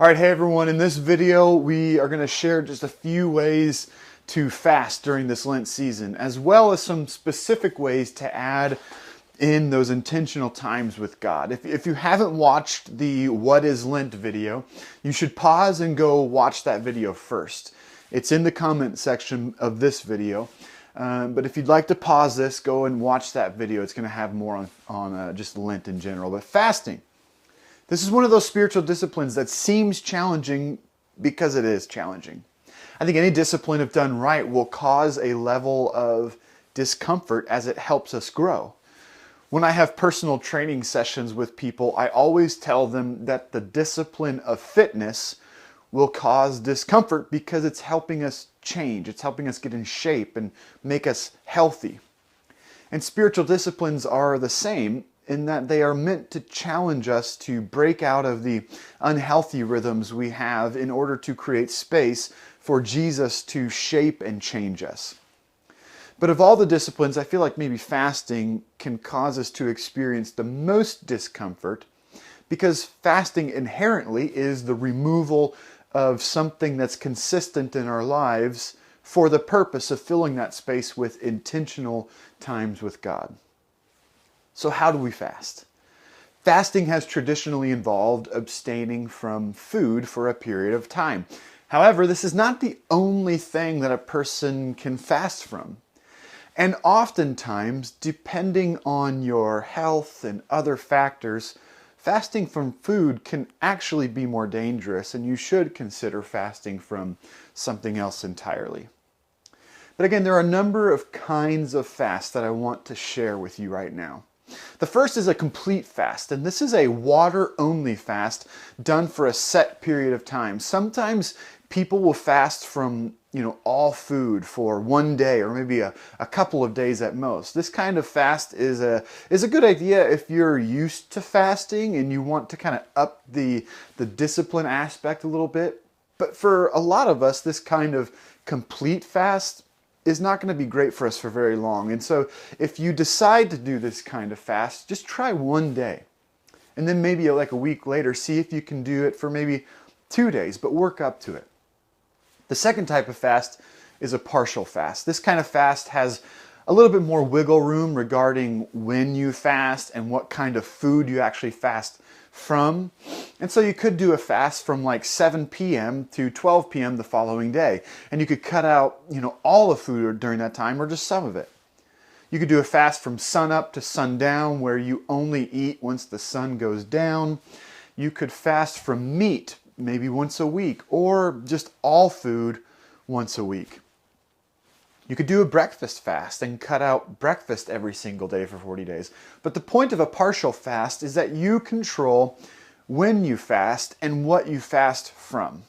All right, hey everyone, in this video we are going to share just a few ways to fast during this Lent season, as well as some specific ways to add in those intentional times with God. If you haven't watched the What is Lent video, you should pause and go watch that video first. It's in the comment section of this video, but if you'd like to pause this, go and watch that video. It's going to have more on just Lent in general, but fasting. This is one of those spiritual disciplines that seems challenging because it is challenging. I think any discipline, if done right, will cause a level of discomfort as it helps us grow. When I have personal training sessions with people, I always tell them that the discipline of fitness will cause discomfort because it's helping us change. It's helping us get in shape and make us healthy. And spiritual disciplines are the same, in that they are meant to challenge us to break out of the unhealthy rhythms we have in order to create space for Jesus to shape and change us. But of all the disciplines, I feel like maybe fasting can cause us to experience the most discomfort, because fasting inherently is the removal of something that's consistent in our lives for the purpose of filling that space with intentional times with God. So how do we fast? Fasting has traditionally involved abstaining from food for a period of time. However, this is not the only thing that a person can fast from. And oftentimes, depending on your health and other factors, fasting from food can actually be more dangerous, and you should consider fasting from something else entirely. But again, there are a number of kinds of fast that I want to share with you right now. The first is a complete fast, and this is a water-only fast done for a set period of time. Sometimes people will fast from, all food for one day or maybe a couple of days at most. This kind of fast is a good idea if you're used to fasting and you want to kind of up the discipline aspect a little bit. But for a lot of us, this kind of complete fast is not going to be great for us for very long. And so if you decide to do this kind of fast, just try one day. And then maybe like a week later, see if you can do it for maybe 2 days, but work up to it. The second type of fast is a partial fast. This kind of fast has a little bit more wiggle room regarding when you fast and what kind of food you actually fast from. And so you could do a fast from like 7 p.m. to 12 p.m. the following day. And you could cut out, all the food during that time or just some of it. You could do a fast from sunup to sundown where you only eat once the sun goes down. You could fast from meat maybe once a week or just all food once a week. You could do a breakfast fast and cut out breakfast every single day for 40 days. But the point of a partial fast is that you control when you fast and what you fast from.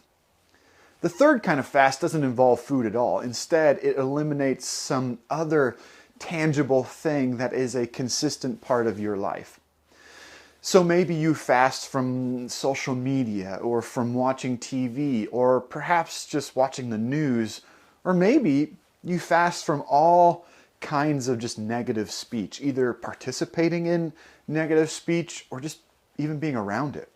The third kind of fast doesn't involve food at all. Instead, it eliminates some other tangible thing that is a consistent part of your life. So maybe you fast from social media or from watching TV or perhaps just watching the news, or maybe you fast from all kinds of just negative speech, either participating in negative speech or just even being around it.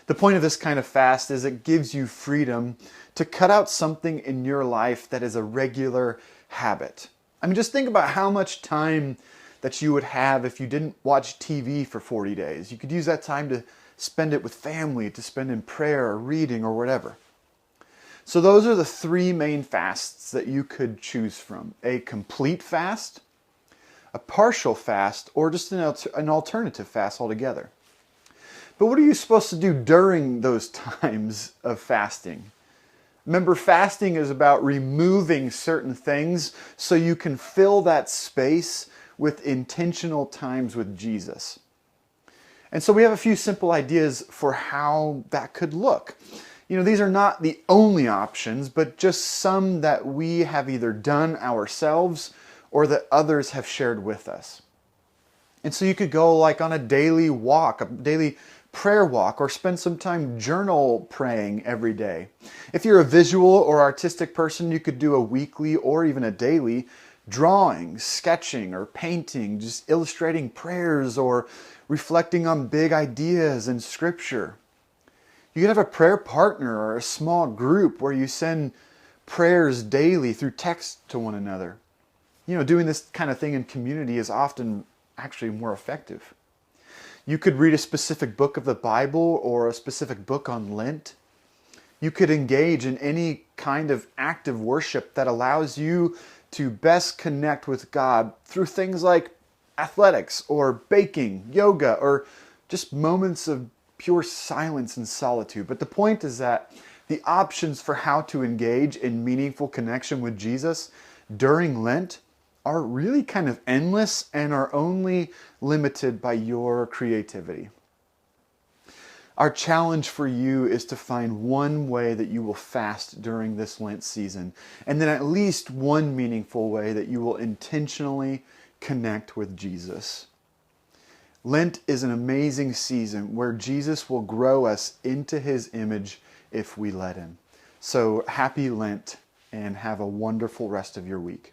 The point of this kind of fast is it gives you freedom to cut out something in your life that is a regular habit. I mean, just think about how much time that you would have if you didn't watch TV for 40 days. You could use that time to spend it with family, to spend in prayer or reading or whatever. So those are the three main fasts that you could choose from: a complete fast, a partial fast, or just an alternative fast altogether. But what are you supposed to do during those times of fasting? Remember, fasting is about removing certain things so you can fill that space with intentional times with Jesus. And so we have a few simple ideas for how that could look. These are not the only options, but just some that we have either done ourselves or that others have shared with us. And so you could go like on a daily walk, a daily prayer walk, or spend some time journal praying every day. If you're a visual or artistic person, you could do a weekly or even a daily drawing, sketching, or painting, just illustrating prayers or reflecting on big ideas in Scripture. You could have a prayer partner or a small group where you send prayers daily through text to one another. Doing this kind of thing in community is often actually more effective. You could read a specific book of the Bible or a specific book on Lent. You could engage in any kind of active worship that allows you to best connect with God through things like athletics or baking, yoga, or just moments of pure silence and solitude. But the point is that the options for how to engage in meaningful connection with Jesus during Lent are really kind of endless and are only limited by your creativity. Our challenge for you is to find one way that you will fast during this Lent season, and then at least one meaningful way that you will intentionally connect with Jesus. Lent is an amazing season where Jesus will grow us into his image if we let him. So happy Lent and have a wonderful rest of your week.